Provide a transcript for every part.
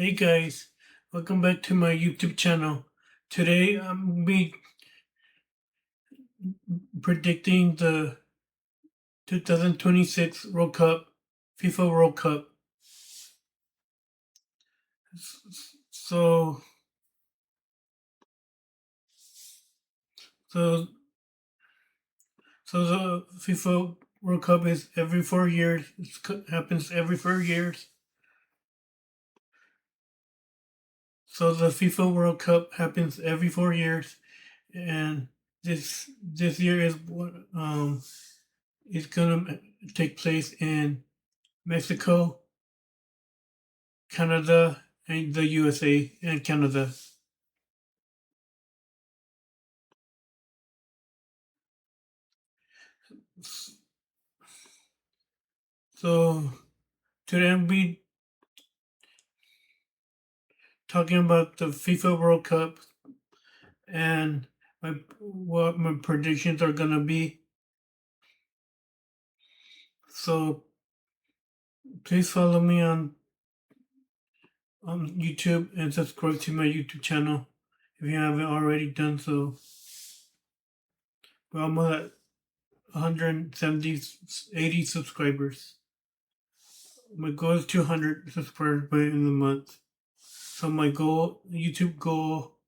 Hey guys, welcome back to my YouTube channel. Today I'm be predicting the 2026 World Cup, FIFA World Cup. So, so, so the FIFA World Cup is every 4 years. It happens every 4 years. So the FIFA World Cup happens every 4 years, and this year is gonna take place in Mexico, Canada, and the USA and Canada. So today I'll be talking about the FIFA World Cup and what my predictions are gonna be. So please follow me on YouTube and subscribe to my YouTube channel if you haven't already done so. We're almost at 170, 80 subscribers. My goal is 200 subscribers by the end of the month. So my YouTube goal.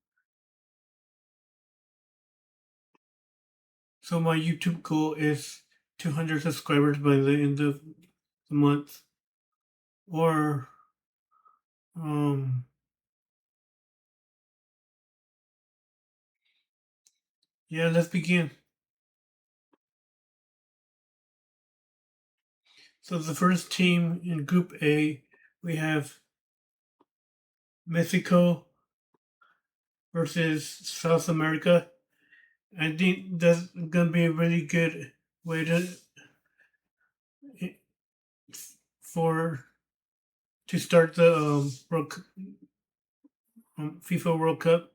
So my YouTube goal is 200 subscribers by the end of the month. Or um yeah, let's begin. So the first team in Group A, we have Mexico versus South America. I think that's gonna be a really good way for to start the FIFA World Cup,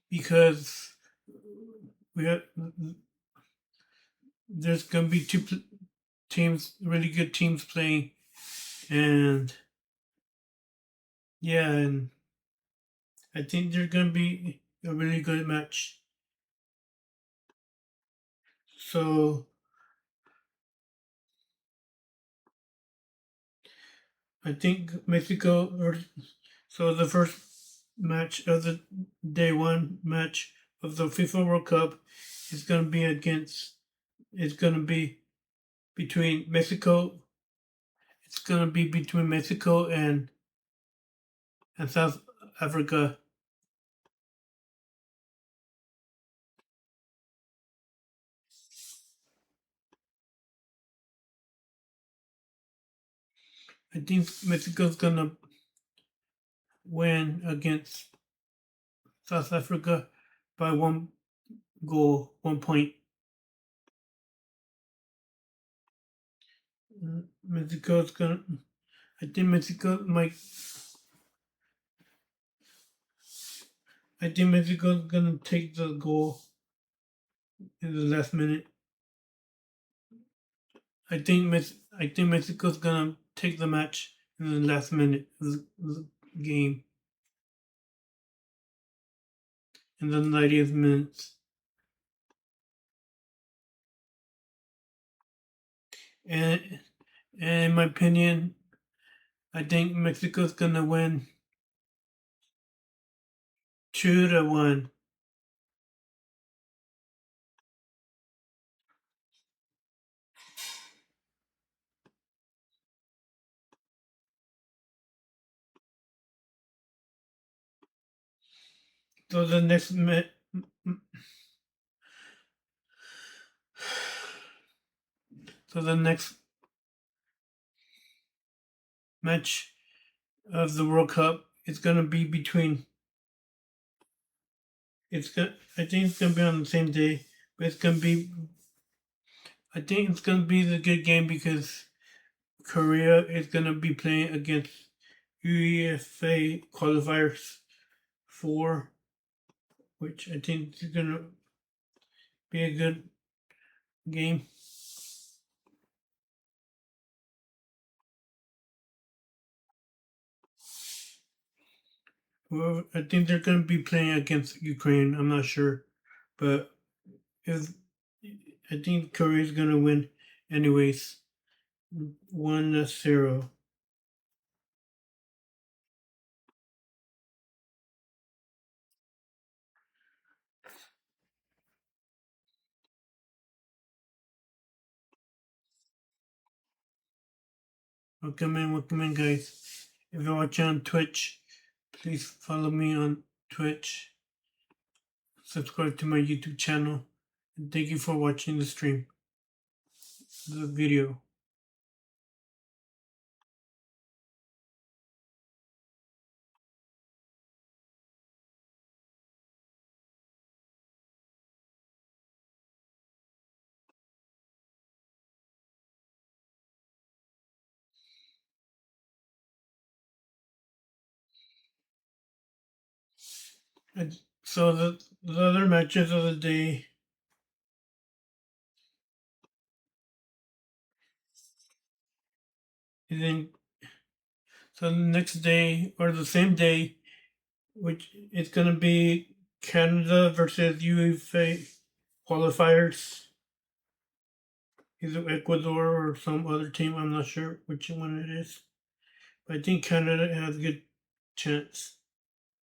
because we have, there's gonna be two teams, really good teams playing, and yeah, and I think there's gonna be a really good match. So I think Mexico, or so the first match of the day one match of the FIFA World Cup is gonna be against. It's gonna be between Mexico. It's gonna be between Mexico and South Africa. I think Mexico's gonna win against South Africa by 1 goal, 1 point. Mexico's gonna. I think Mexico might. I think Mexico's gonna take the goal in the last minute. I think Mexico's gonna take the match in the last minute of the game, in the 90th minutes. And in my opinion, I think Mexico's gonna win 2-1. So the next so the next match of the World Cup is gonna be between. I think it's gonna be on the same day, but it's gonna be. I think it's gonna be the good game because Korea is gonna be playing against UEFA qualifiers 4, which I think is gonna be a good game. Well, I think they're going to be playing against Ukraine. I'm not sure, but if I think Korea's going to win, anyways. 1-0. Welcome in, guys. If you're watching on Twitch, please follow me on Twitch. Subscribe to my YouTube channel. And thank you for watching the stream, the video. And so the other matches of the day, and then so the next day or the same day, which it's gonna be Canada versus UEFA qualifiers, either Ecuador or some other team. I'm not sure which one it is, but I think Canada has a good chance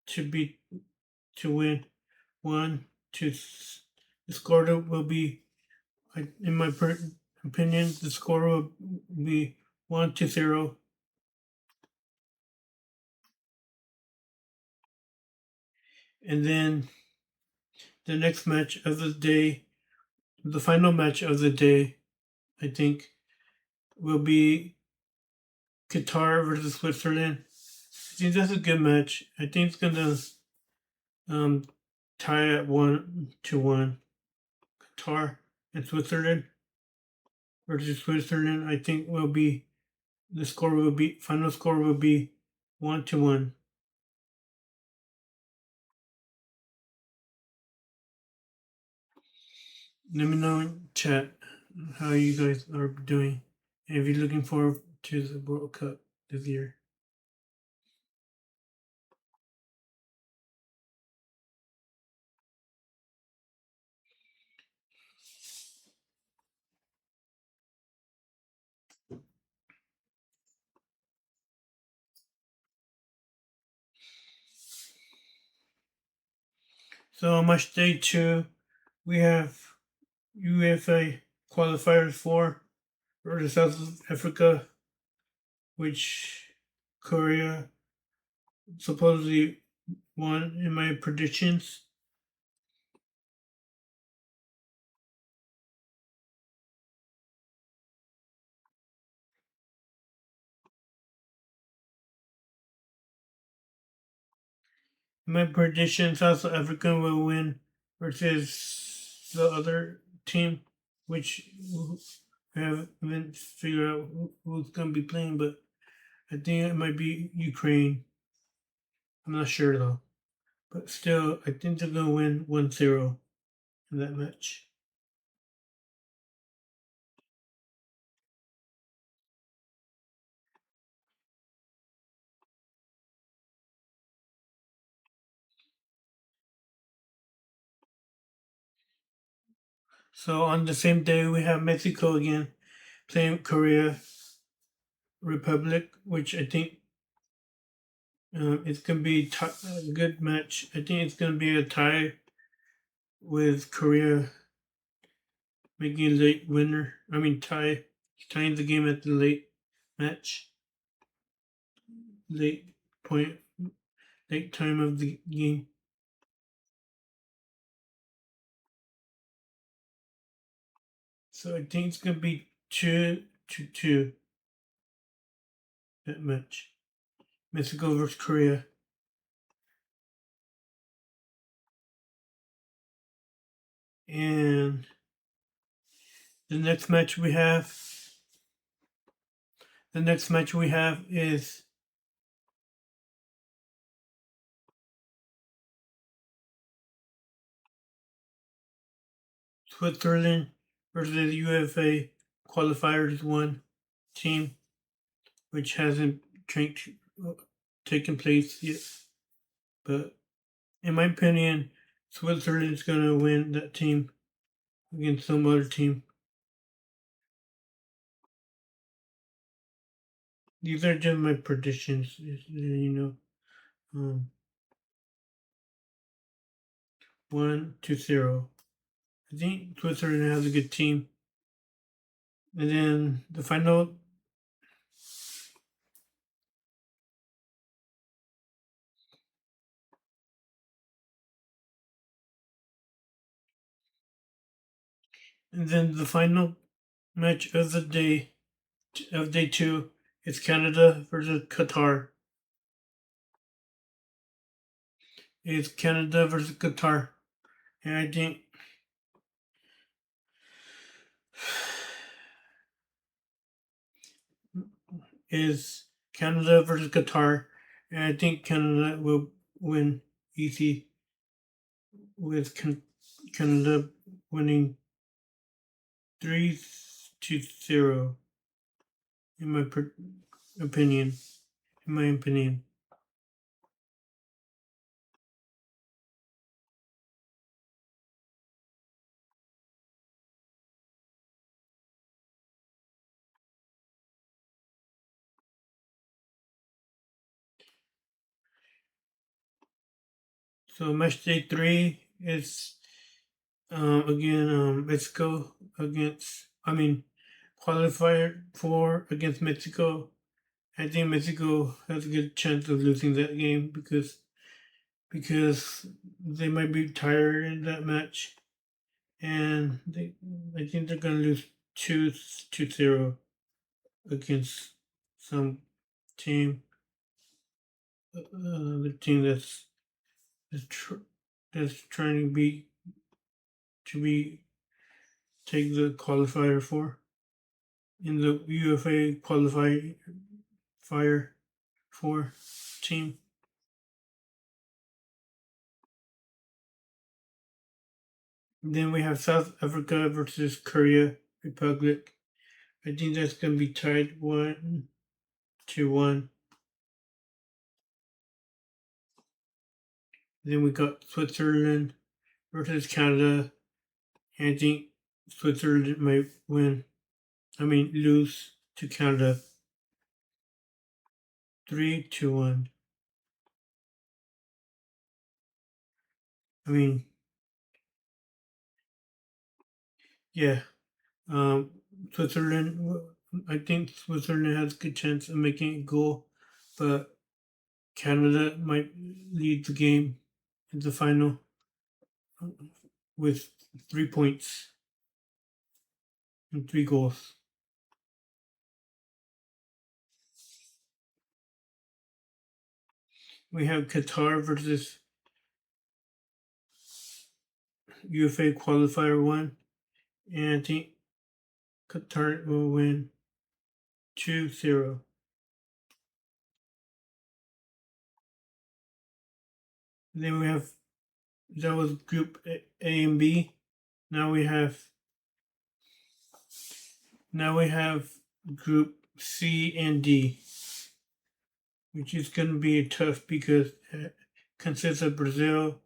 to beat to win. One, two. The score will be, in my opinion, the score will be 1-0. And then the next match of the day, the final match of the day, I think, will be Qatar versus Switzerland. I think that's a good match. I think it's gonna um, tie at 1-1. Qatar and Switzerland versus Switzerland. I think will be the score will be final score will be 1-1. Let me know in chat how you guys are doing, and if you're looking forward to the World Cup this year. So on match day 2, we have UEFA qualifiers for versus South Africa, which Korea supposedly won in my predictions. In my prediction, South Africa will win versus the other team, which I haven't figured out who's going to be playing, but I think it might be Ukraine. I'm not sure though. But still, I think they're going to win 1-0 in that match. So on the same day, we have Mexico again playing Korea Republic, which I think it's going to be a good match. I think it's going to be a tie with Korea making a late winner. I mean, tying the game at the late match, late point, late time of the game. So I think it's going to be 2-2 that match. Mexico versus Korea. And the next match we have is Switzerland versus UEFA qualifiers 1 team, which hasn't taken place yet. But in my opinion, Switzerland's gonna win that team against some other team. These are just my predictions. Um, 1-0. I think Switzerland has a good team. And then the final. And then the final match of the day two is Canada versus Qatar. It's Canada versus Qatar, and I think is Canada versus Qatar, and I think Canada will win easy with Canada winning 3-0 in my opinion. In my opinion. So match day three is again Mexico against qualifier four against Mexico. I think Mexico has a good chance of losing that game because they might be tired in that match, and I think they're gonna lose 2-0 against some team, the team that's, tr- that's trying to be take the qualifier for in the UFA qualifier for team. Then we have South Africa versus Korea Republic. I think that's gonna be tied 1-1. Then we got Switzerland versus Canada. And I think Switzerland might lose to Canada 3-1. I mean, yeah. Um, Switzerland. I think Switzerland has a good chance of making a goal, but Canada might lead the game in the final with 3 points and 3 goals. We have Qatar versus UFA qualifier one, and I think Qatar will win 2-0. Then we have that was Group A and B. Now we have Group C and D, which is going to be tough because it consists of Brazil,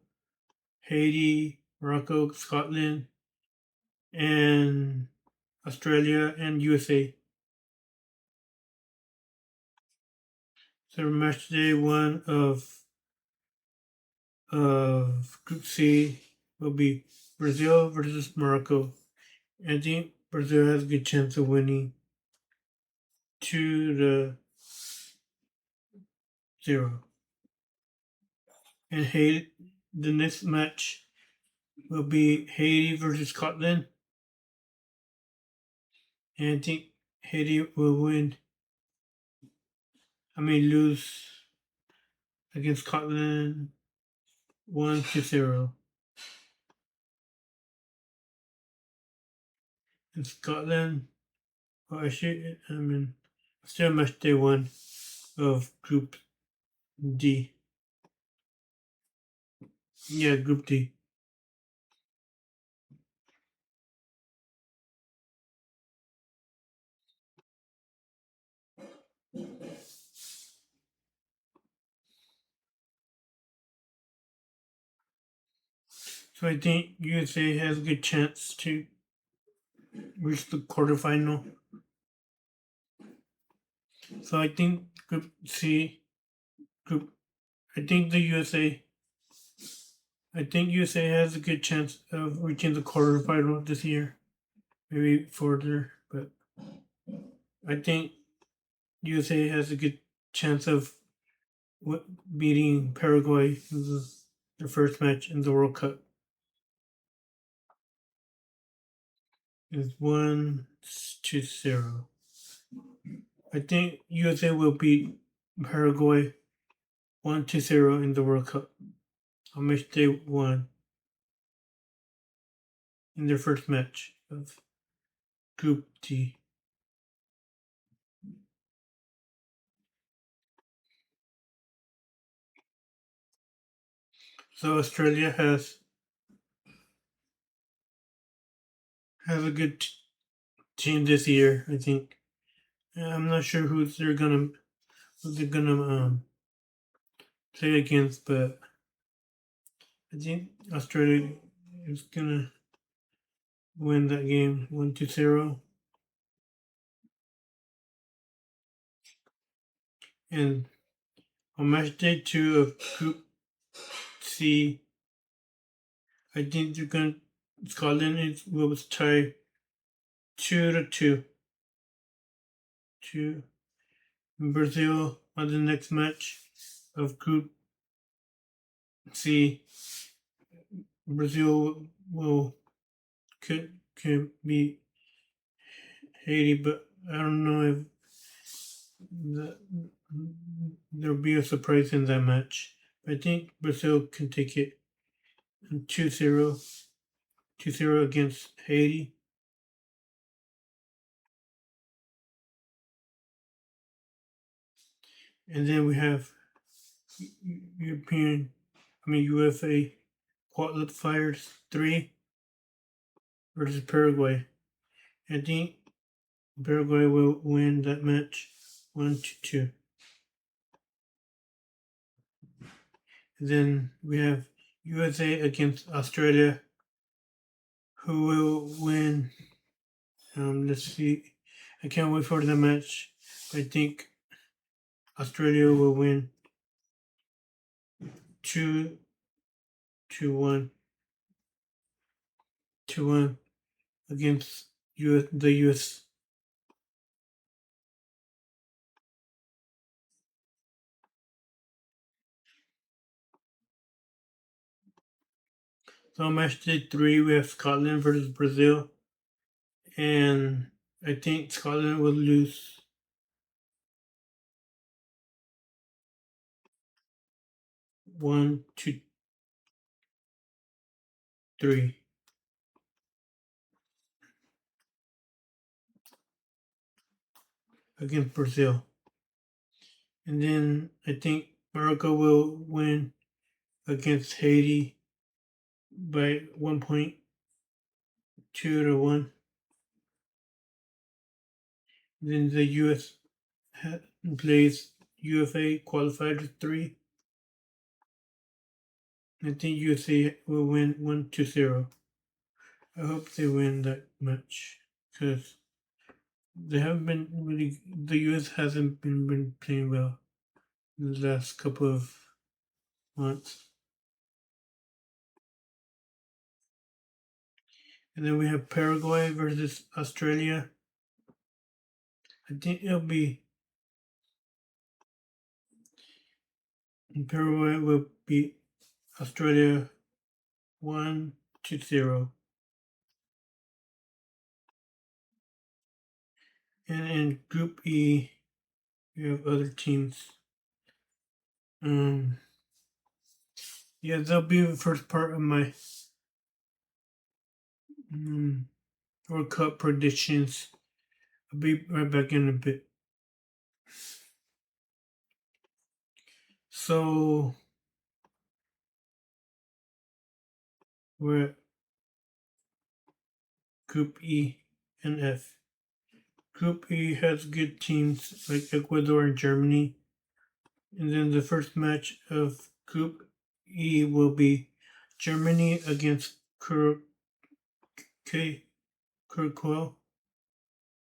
Haiti, Morocco, Scotland, and Australia and USA. So match day one of Group C will be Brazil versus Morocco. I think Brazil has a good chance of winning 2-0. And Haiti, the next match will be Haiti versus Scotland. And I think Haiti will lose against Scotland 1-0. And Scotland, still match day one of Group D. Yeah, Group D. So I think USA has a good chance to reach the quarterfinal. So I think Group C, Group. I think USA has a good chance of reaching the quarterfinal this year, maybe further. But I think USA has a good chance of beating Paraguay in their first match in the World Cup. It's 1-0. I think USA will beat Paraguay 1-0 in the World Cup on match day 1 in their first match of Group D. So Australia has a good team this year. I think. I'm not sure who they're gonna play against, but I think Australia is gonna win that game 1-0. And on match day 2 of Group C, I think Scotland will tie 2-2 to Brazil on the next match of Group C. Brazil could beat Haiti, but I don't know if there'll be a surprise in that match. I think Brazil can take it 2-0 against Haiti. And then we have UEFA qualifiers 3 versus Paraguay. I think Paraguay will win that match 1-2. And then we have USA against Australia, who will win. Let's see. I can't wait for the match. I think Australia will win 2-1 against the US. So match day 3, we have Scotland versus Brazil, and I think Scotland will lose 1-3 against Brazil. And then I think Morocco will win against Haiti by 1 point, 2-1. Then the US plays UFA qualified 3. I think USA will win 1-0. I hope they win that match because they haven't been really. The US hasn't been playing well in the last couple of months. And then we have Paraguay versus Australia. I think it'll be Paraguay will beat Australia 1-0. And in Group E, we have other teams. Yeah, that'll be the first part of my World Cup predictions. I'll be right back in a bit. So we're at Group E and F. Group E has good teams like Ecuador and Germany. And then the first match of Group E will be Germany against Kurquell,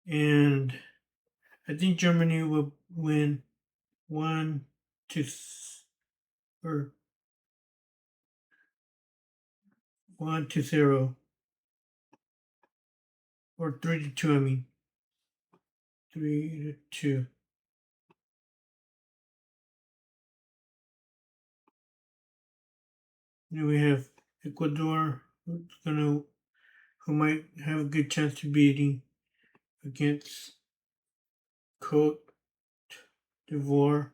and I think Germany will win 1 to or 1-0 or 3-2. I mean 3-2. Then we have Ecuador, who might have a good chance to beating against Cote d'Ivoire,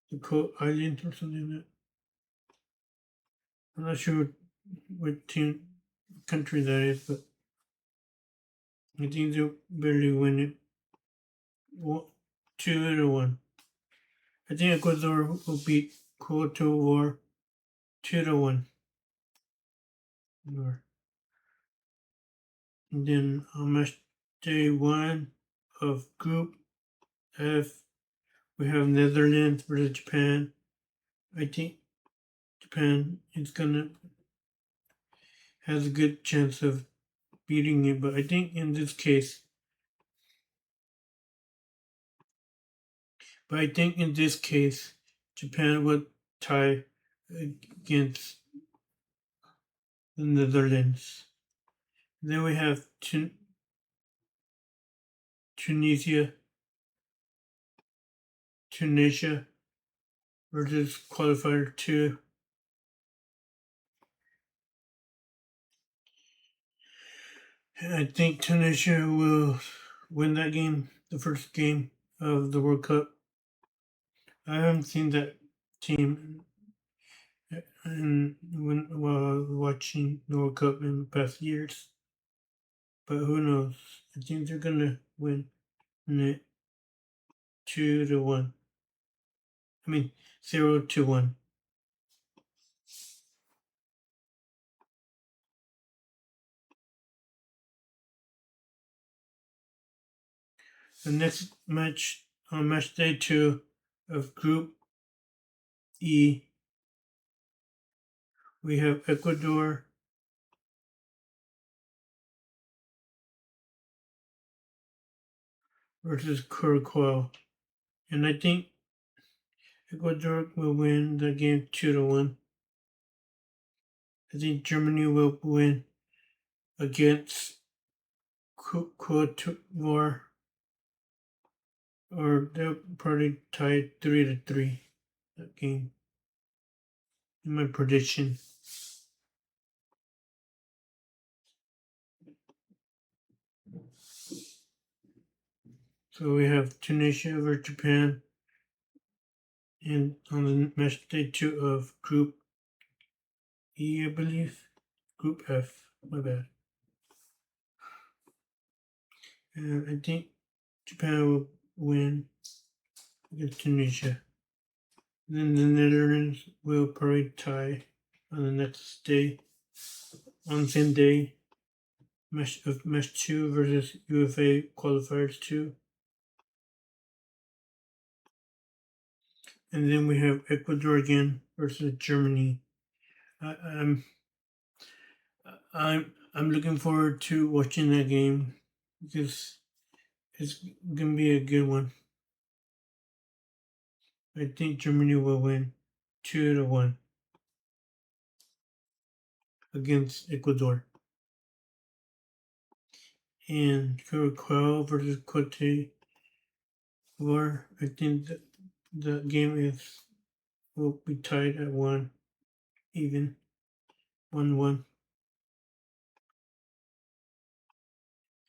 the Cote Islands or something like that. I'm not sure what country that is, but I think they'll barely win it. 2-1. I think Ecuador will beat Cote d'Ivoire 2-1. And then on match day 1 of Group F, we have Netherlands versus Japan. I think Japan has a good chance of beating it, but I think in this case, Japan would tie against the Netherlands. Then we have Tunisia versus qualifier 2. I think Tunisia will win that game, the first game of the World Cup. I haven't seen that team while watching the World Cup in the past years, but who knows? I think they're gonna win it 2-1. I mean 0-1. The next match on match day 2 of Group E, we have Ecuador versus Curacao, and I think Ecuador will win the game 2-1. I think Germany will win against Cote d'Ivoire, or they'll probably tie 3-3 that game. In my prediction. So we have Tunisia over Japan, and on the match day 2 of Group E, I believe. Group F, my bad. And I think Japan will win against Tunisia. Then the Netherlands will probably tie on the next day, on the same day, match 2 versus UFA qualifiers 2. And then we have Ecuador again versus Germany. I'm looking forward to watching that game because it's gonna be a good one. I think Germany will win 2-1 against Ecuador. And Curacao versus Cote d'Ivoire, I think the game will be tied at 1, even 1-1.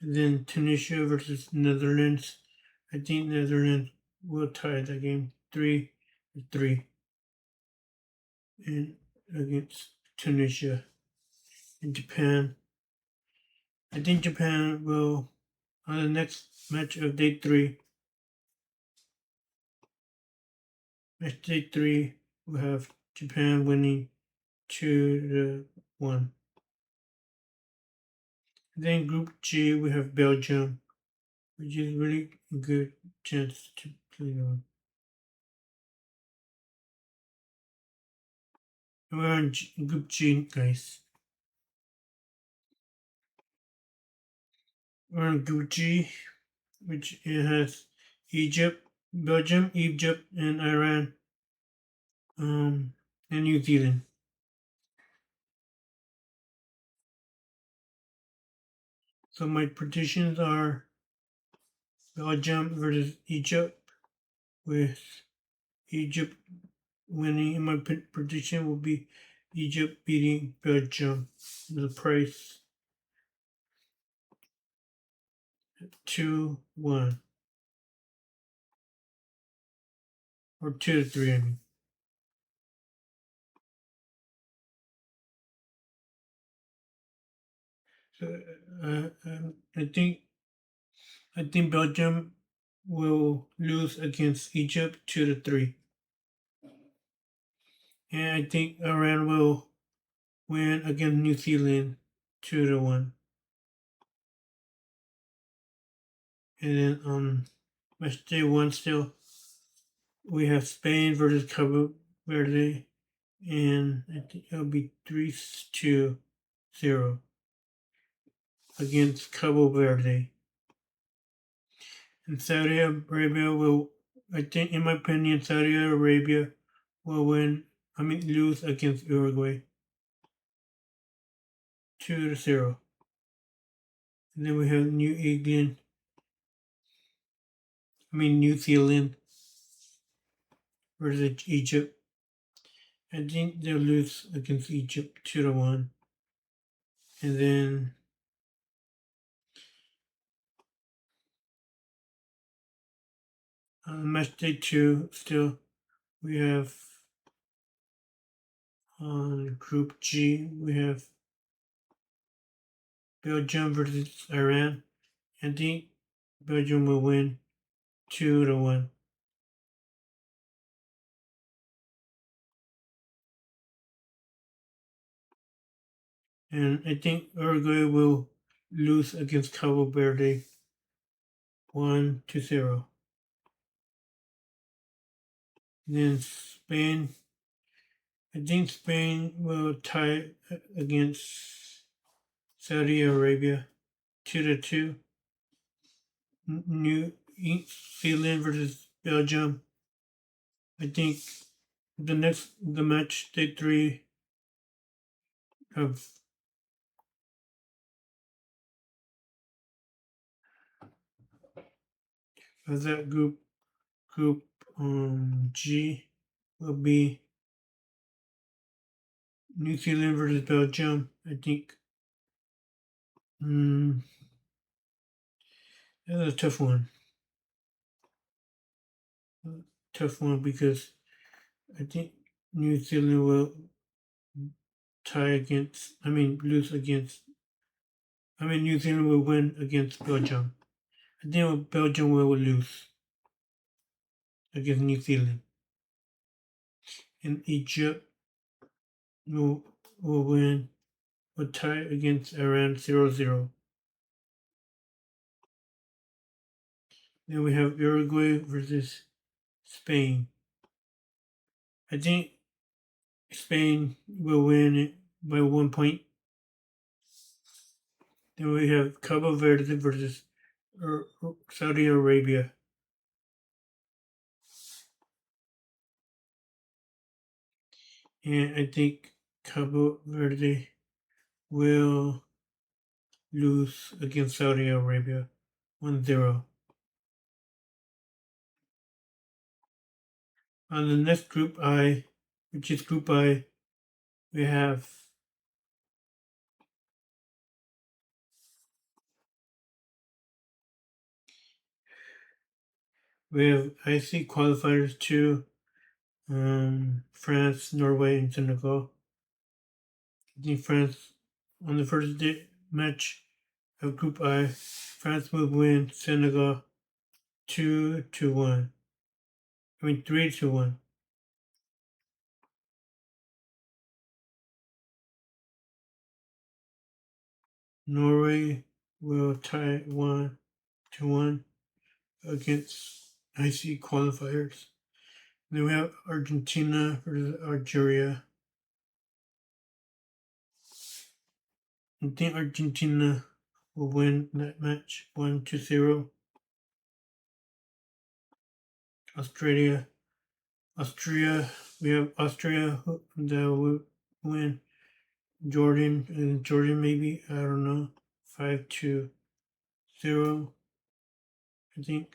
And then Tunisia versus Netherlands. I think Netherlands will tie that game 3-3 and against Tunisia. And Japan. I think Japan will, on the next match of day 3, match day 3, we'll have Japan winning 2-1. Then Group G, we have Belgium, which is really a good chance to play on. We're on Group G, guys. We're on Group G, which it has Egypt, Belgium, Egypt, and Iran, and New Zealand. So my predictions are Belgium versus Egypt, with Egypt winning. And my prediction will be Egypt beating Belgium. The price 2-1 or 2-3. I mean. So I think Belgium will lose against Egypt 2-3, and I think Iran will win against New Zealand 2-1. And then match day one still we have Spain versus Cabo Verde, and I think it'll be 3-0 against Cabo Verde. And Saudi Arabia will, I think, in my opinion, Saudi Arabia will lose against Uruguay 2-0. And then we have New Zealand versus Egypt. I think they'll lose against Egypt 2-1. And then match day two, still we have on Group G, we have Belgium versus Iran. I think Belgium will win 2-1. And I think Uruguay will lose against Cabo Verde 1-0. Then Spain, I think Spain will tie against Saudi Arabia 2-2. New Zealand versus Belgium. I think the match day three of that group G will be New Zealand versus Belgium. I think that's a tough one. Tough one because I think New Zealand will lose against. New Zealand will win against Belgium. I think Belgium will lose against New Zealand. And Egypt will tie against Iran 0-0. Then we have Uruguay versus Spain. I think Spain will win it by 1 point. Then we have Cabo Verde versus Saudi Arabia. And I think Cabo Verde will lose against Saudi Arabia 1-0. On the next Group I, which is Group I, we have IC qualifiers to France, Norway, and Senegal. I think France, on the first match of Group I, France will win Senegal 2-1. 3-1. Norway will tie 1-1 against IC qualifiers. Then we have Argentina versus Algeria. I think Argentina will win that match 1-0. Australia, Austria. We have Austria that will win. Jordan maybe, I don't know, 5-0. I think.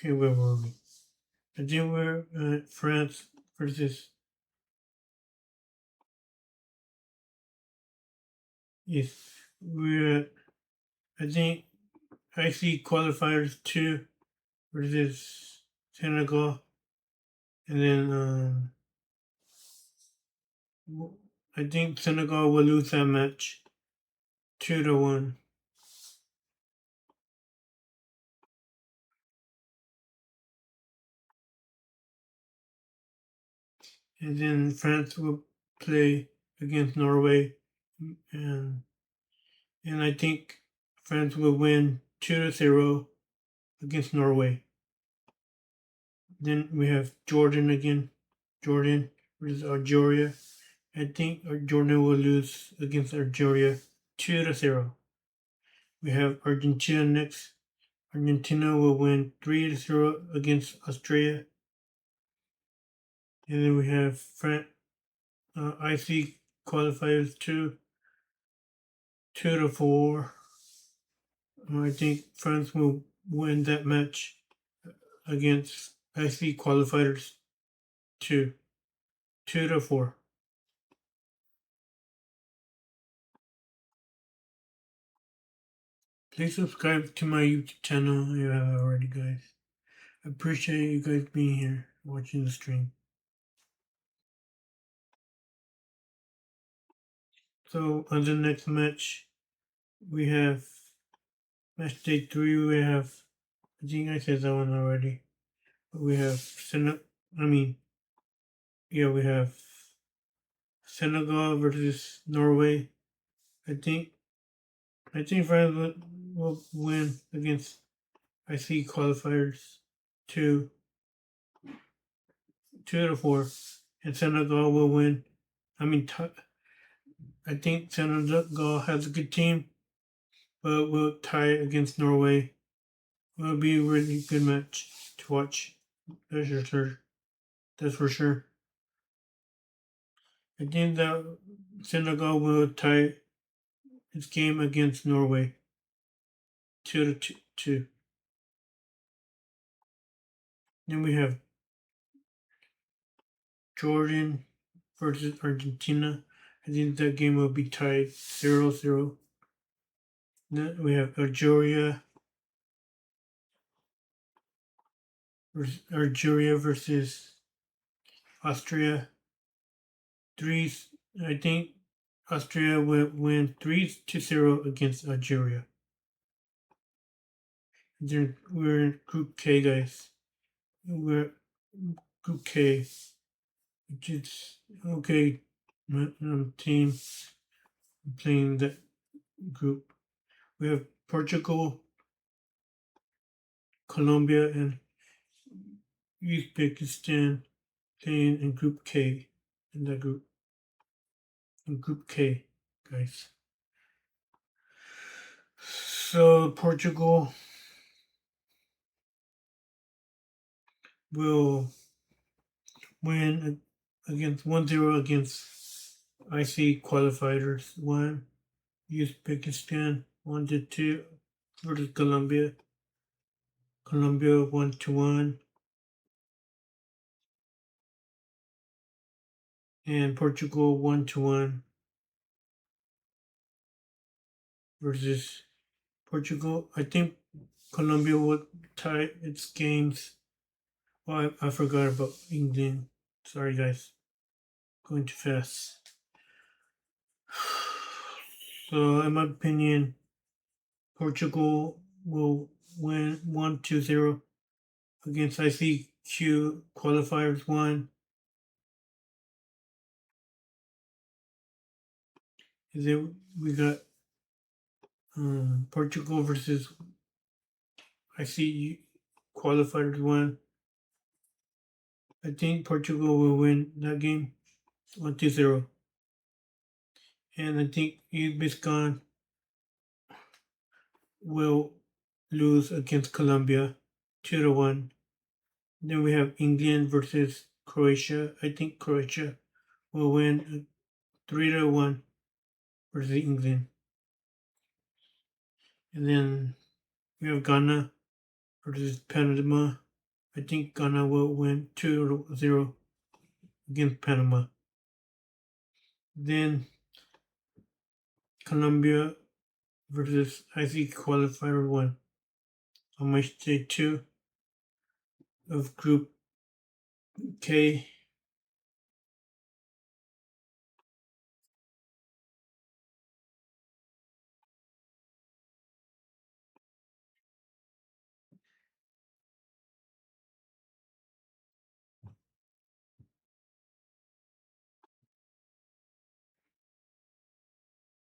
Okay, where were we? I think we're France versus. Yes, we're. I think I see qualifiers 2 versus Senegal, and then I think Senegal will lose that match 2-1. And then France will play against Norway, and I think France will win 2-0 against Norway. Then we have Jordan again. Jordan versus Algeria. I think Jordan will lose against Algeria 2-0. We have Argentina next. Argentina will win 3-0 against Australia. And then we have IC qualifiers 2-4. I think France will win that match against IC qualifiers 2-4. Please subscribe to my YouTube channel if you haven't already, guys. I appreciate you guys being here, watching the stream. So on the next match, we have match day 3. We have, I think I said that one already. But we have we have Senegal versus Norway. I think France will win against IC qualifiers 2-4, and Senegal will win. I think Senegal has a good team, but will tie against Norway. It'll be a really good match to watch. That's for sure. That's for sure. I think that Senegal will tie its game against Norway 2-2. Then we have Jordan versus Argentina. I think that game will be tied 0-0. Then we have Algeria versus Austria. I think Austria will win 3-0 against Algeria. Then we're in Group K, guys. We're Group K, which is okay. Team playing that group. We have Portugal, Colombia, and Uzbekistan playing in Group K. In that group, in Group K, guys. So Portugal will win against 1-0 against IC qualifiers 1. Uzbekistan 1-2 versus Colombia. Colombia 1-1. And Portugal 1-1 versus Portugal. I think Colombia will tie its games. Oh, I forgot about England. Sorry, guys. Going too fast. So, in my opinion, Portugal will win 1-0 against ICQ qualifiers 1. And then we got Portugal versus, I see qualifiers one. I think Portugal will win that game 1-0. And I think Uzbekistan will lose against Colombia 2-1. Then we have England versus Croatia. I think Croatia will win 3-1 versus England. And then we have Ghana versus Panama. I think Ghana will win 2-0 against Panama. Then Colombia versus IC qualifier 1 on my stage 2 of Group K.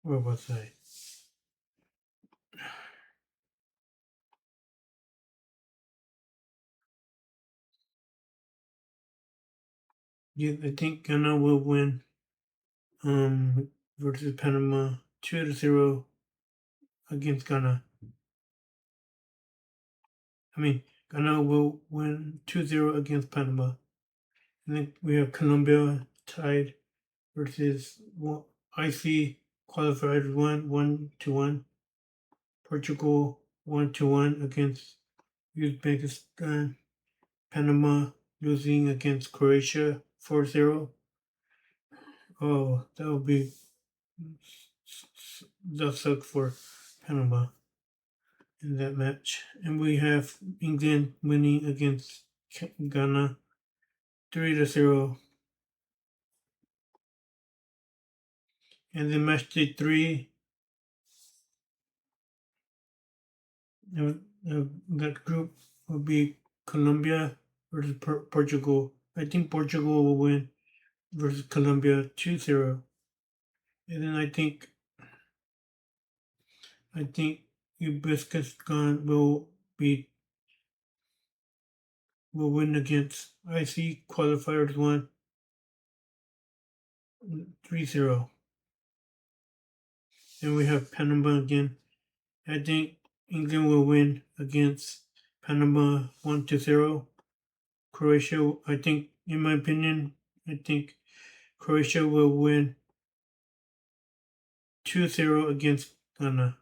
Where was I? Yeah, I think Ghana will win versus Panama 2-0 against Ghana. I mean, Ghana will win 2-0 against Panama. And then we have Colombia tied versus IC qualified 1-1. Portugal 1-1 against Uzbekistan. Panama losing against Croatia 4-0. Oh, that suck for Panama in that match. And we have England winning against Ghana 3-0. And then match day 3, that group will be Colombia versus Portugal. I think Portugal will win versus Colombia 2-0. And then I think Uzbekistan will win against IC qualifiers 1 3-0. Then we have Panama again. I think England will win against Panama 1-0. Croatia, I think, in my opinion, I think Croatia will win 2-0 against Ghana.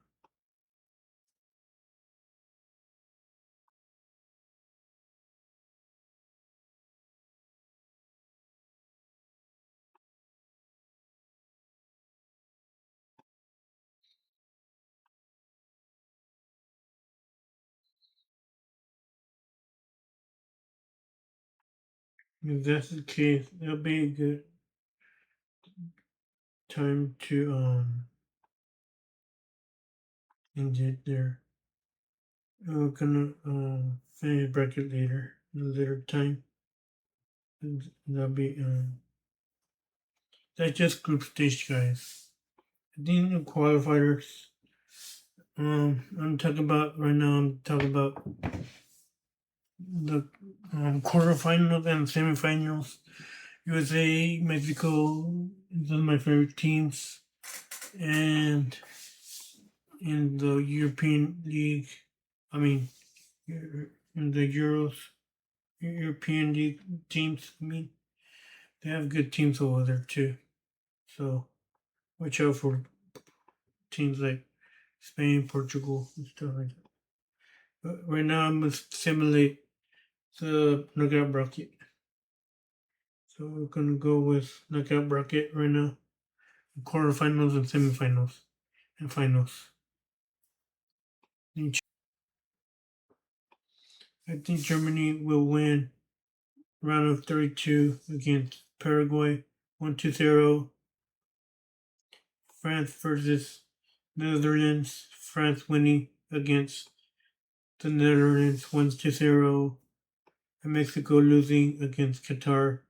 If that's the case, that'll be a good time to end it there. We're gonna finish bracket later, a later time. And that'll be that's just group stage, guys. I think the qualifiers. I'm talking about right now. I'm talking about the quarterfinals and semifinals. USA, Mexico, those are my favorite teams, and in the European League, I mean, in the European League teams. I mean, they have good teams over there too. So watch out for teams like Spain, Portugal, and stuff like that. But right now, I'm gonna simulate the knockout bracket. So we're gonna go with knockout bracket right now, quarterfinals and semifinals and finals. I think Germany will win round of 32 against Paraguay 1-0. France versus Netherlands. France winning against the Netherlands 1-0. And Mexico losing against Qatar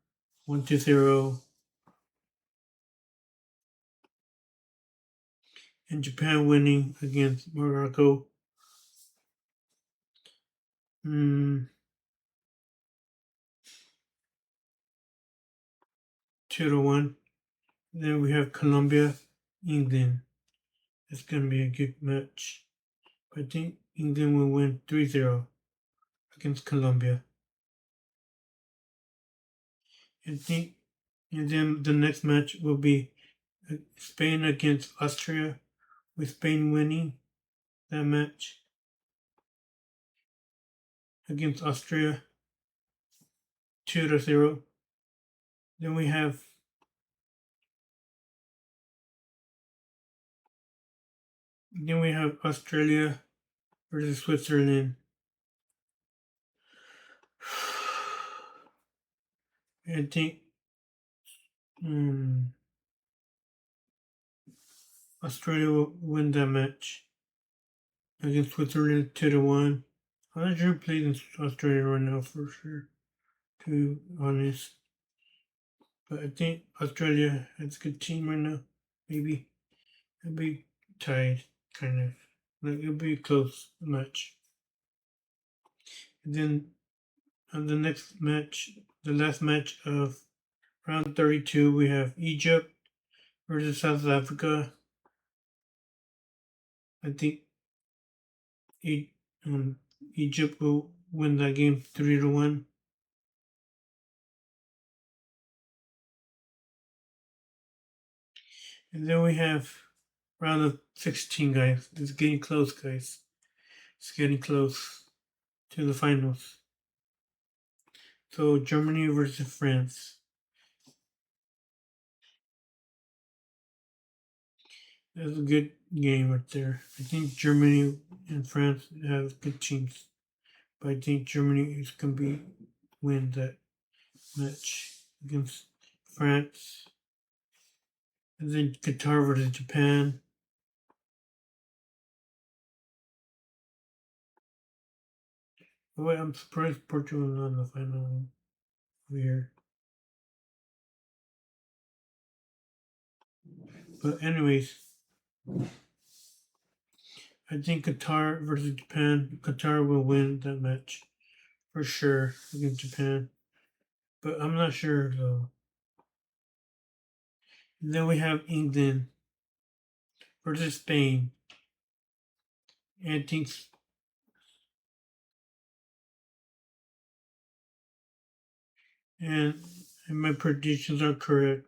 1-0. and Japan winning against Morocco. 2-1. Then we have Colombia, England. It's going to be a good match. I think England will win 3-0 against Colombia. I think, and then the next match will be Spain against Austria, with Spain winning that match against Austria 2-0. Then we have Australia versus Switzerland. I think Australia will win that match against Switzerland 2-1. I'm not sure who plays in Australia right now for sure, to be honest. But I think Australia has a good team right now. Maybe it'll be tied, kind of. Like it'll be a close match. And then on the next match, the last match of round 32, we have Egypt versus South Africa. I think Egypt will win that game 3-1. And then we have round of 16, guys. It's getting close, guys. It's getting close to the finals. So Germany versus France. That's a good game right there. I think Germany and France have good teams, but I think Germany is gonna win that match against France. And then Qatar versus Japan. Oh, wait, I'm surprised Portugal is not in the final. Weird. But anyways, I think Qatar versus Japan. Qatar will win that match for sure against Japan, but I'm not sure though. And then we have England versus Spain. And I think and my predictions are correct.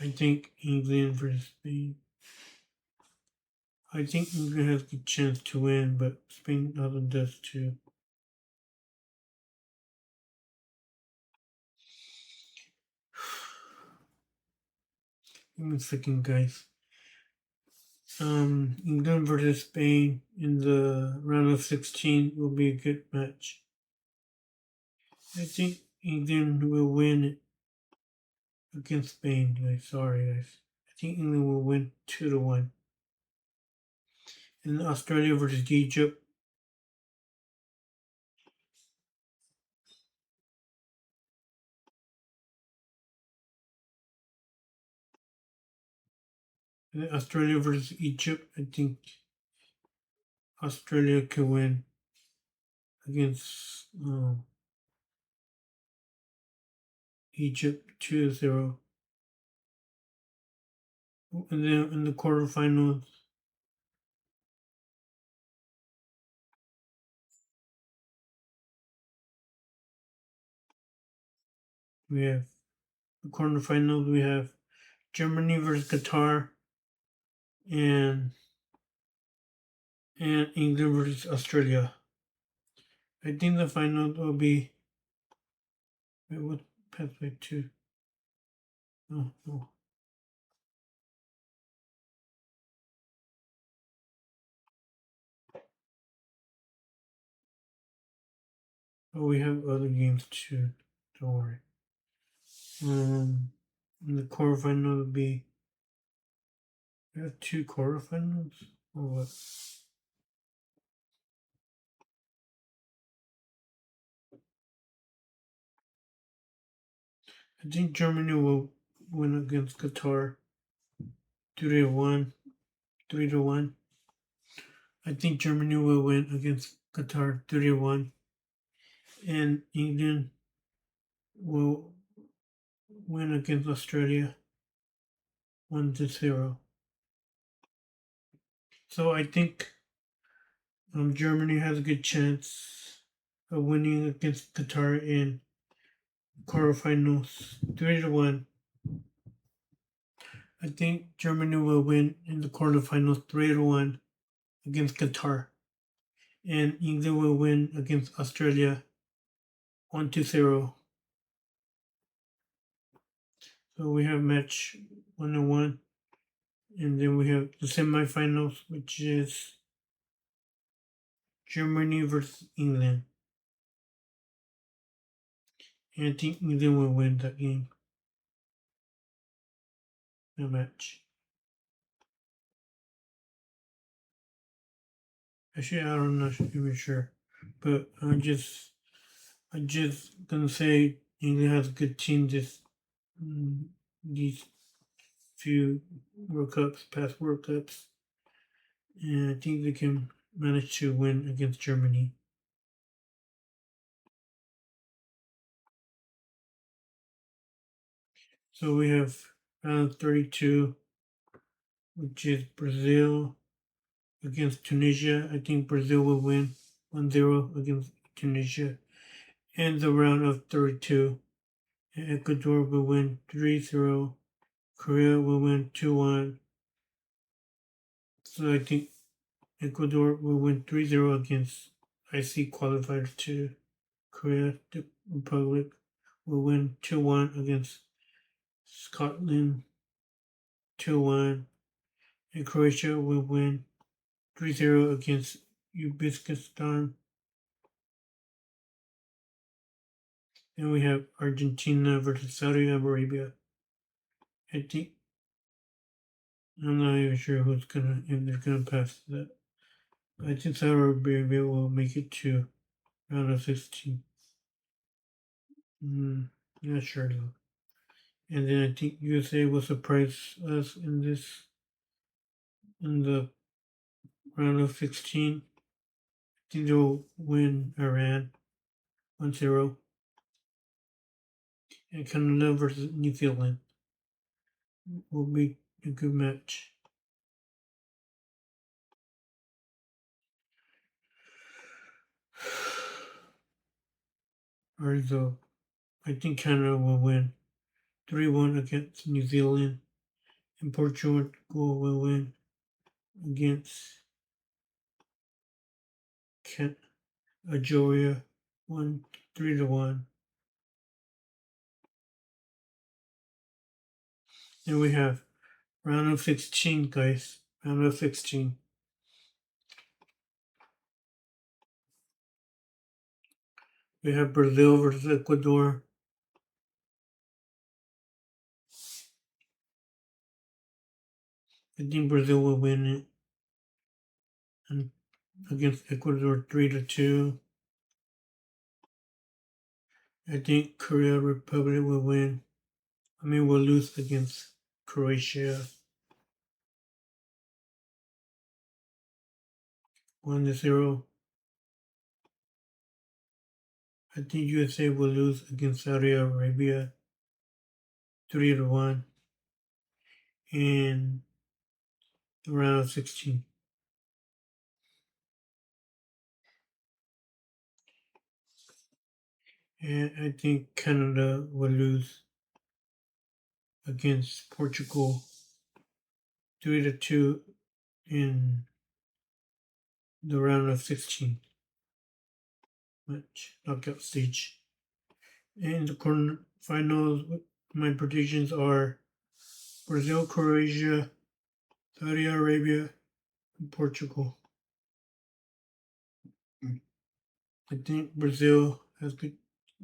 I think England versus Spain. I think England has a good chance to win, but Spain also does too. Give me a second, guys. England versus Spain in the round of 16 will be a good match. I think England will win against Spain, guys. Sorry, guys. I think England will win 2-1. And Australia versus Egypt. And Australia versus Egypt. I think Australia can win against Egypt 2-0. And then in the quarterfinals, we have Germany versus Qatar and England versus Australia. I think the final will be what pathway two? No, no. Oh, we have other games too. Don't worry. In the quarterfinal will be. We have 2 quarterfinals or what? I think Germany will win against Qatar. 3-1. 3-1. I think Germany will win against Qatar 3-1. And England will win against Australia 1-0. So I think Germany has a good chance of winning against Qatar in quarterfinals 3-1. I think Germany will win in the quarterfinals 3-1 against Qatar. And England will win against Australia 1-0. So we have match 1-1. And then we have the semifinals, which is Germany versus England. And I think England will win that game. That match. Actually, I'm not even sure. But I'm just gonna say England has a good team these few World Cups, past World Cups. And I think they can manage to win against Germany. So we have round 32, which is Brazil against Tunisia. I think Brazil will win 1-0 against Tunisia. And the round of 32, Ecuador will win 3-0. Korea will win 2-1. So I think Ecuador will win 3-0 against IC qualifier 2. Korea, the Republic, will win 2-1 against Scotland 2-1. And Croatia will win 3-0 against Uzbekistan. And we have Argentina versus Saudi Arabia. I think I'm not even sure if they're gonna pass that. But I think Saudi Arabia will make it to round of 16. Not sure though. And then I think USA will surprise us in the round of 16. I think they'll win Iran 1-0. And Canada versus New Zealand will be a good match. Although I think Canada will win 3-1 against New Zealand, and Portugal will win against Georgia 3-1. Then we have round of 16, guys. Round of 16. We have Brazil versus Ecuador. I think Brazil will win it. And against Ecuador 3-2. I think Korea Republic will win. Will lose against Croatia 1-0. I think USA will lose against Saudi Arabia 3-1 in the round of 16. And I think Canada will lose against Portugal 3-2 in the round of 16 match knockout stage. And the quarterfinals, my predictions are Brazil, Croatia, Saudi Arabia, and Portugal. I think Brazil has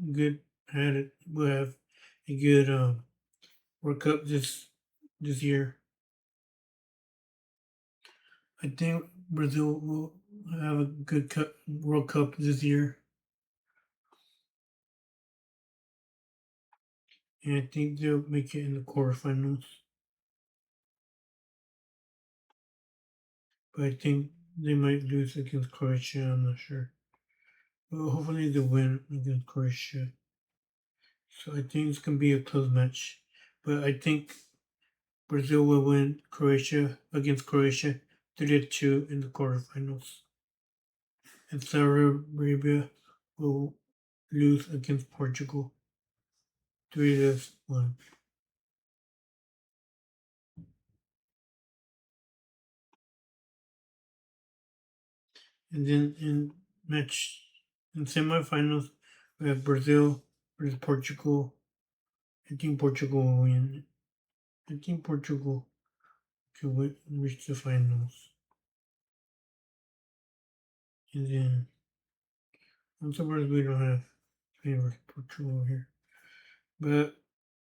will have a good World Cup this year. I think Brazil will have a good World Cup this year. And I think they'll make it in the quarterfinals. but I think they might lose against Croatia. I'm not sure. But hopefully they win against Croatia. So I think it's gonna be a close match. But I think Brazil will win Croatia against Croatia 3-2 in the quarterfinals. And Saudi Arabia will lose against Portugal 3-1. And then in semifinals we have Brazil versus Portugal. I think Portugal will win. I think Portugal can reach the finals. And then I'm surprised we don't have Spain versus Portugal here. But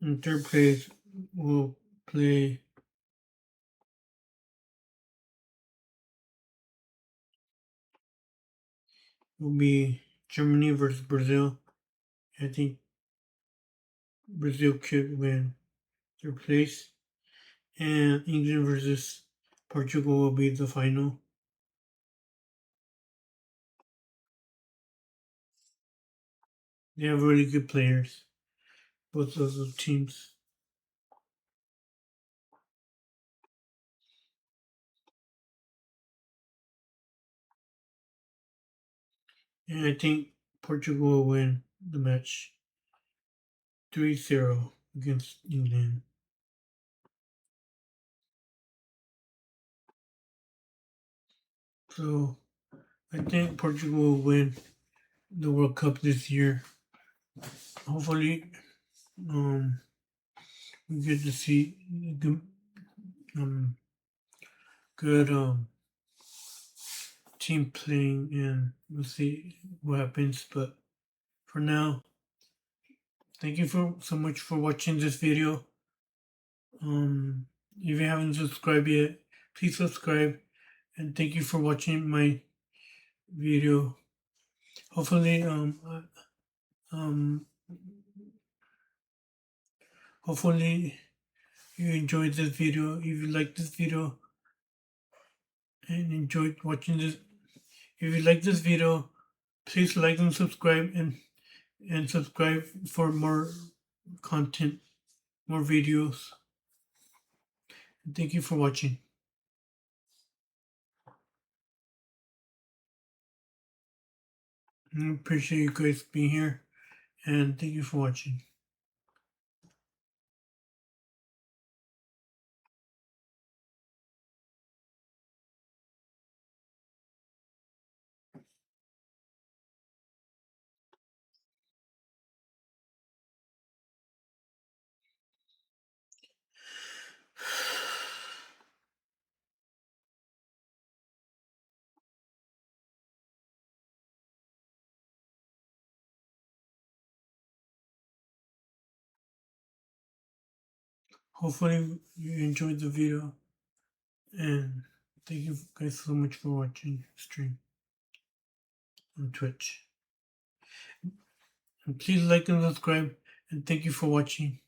in third place we'll play will be Germany versus Brazil. I think Brazil could win third place. And England versus Portugal will be the final. They have really good players, both of the teams. And I think Portugal will win the match 3-0 against England. So I think Portugal will win the World Cup this year. Hopefully, we get to see good, good team playing, and we'll see what happens. But for now, thank you so much for watching this video. If you haven't subscribed yet, please subscribe, and thank you for watching my video. Hopefully, um, hopefully you enjoyed this video. If you like this video and enjoyed watching this, if you like this video, please like and subscribe, and subscribe for more content, more videos. And thank you for watching. I appreciate you guys being here, and thank you for watching. Hopefully you enjoyed the video, and thank you guys so much for watching the stream on Twitch. And please like and subscribe, and thank you for watching.